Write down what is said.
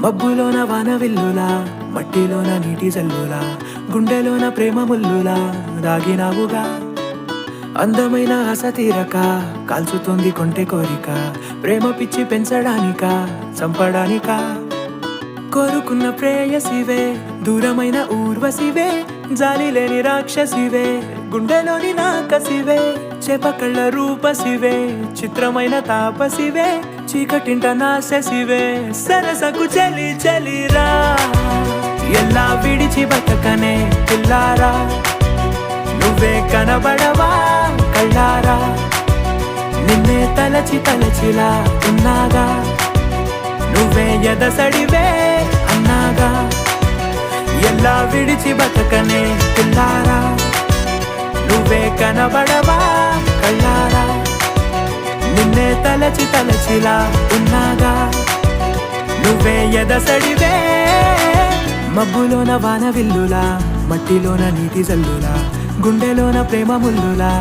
మబ్బులోన వానవిల్లులా, మట్టిలోన నీటి జల్లులా, గుండెలోన ప్రేమ ముల్లులా దాగినావుగా. అందమైన ఆశ తీరక కాల్చుతోంది కొంటె కోరిక, ప్రేమ పిచ్చి పెంచడానిక చంపడానిక. కోరుకున్న ప్రేయసివే, దూరమైన ఊర్వశివే, జాలి లేని రాక్షసివే, గుండెలోని నాకసివే, చేపకళ్ళ రూపసివే, చిత్రమైన తాపసివే, చీకటింట నాశసివే, సరసకు చలి చలిరా. ఎలా విడిచి బతకనే పిల్లారా, నువ్వే కనబడవా కళ్ళారా, నిన్నే తలచి తలచిలా ఉన్నాగా, నువ్వే ఎదసడివే అన్నాగా. ఎలా విడిచి బతకనే పిల్లారా, నువ్వే కనబడవా కళ్ళారా, నిన్నే తలచి తలచిలా ఉన్నాగా, నువ్వే ఎదసడివే. మబ్బులోన వానవిల్లులా, మట్టిలోన నీటి జల్లులా, గుండెలోన ప్రేమ ముల్లులా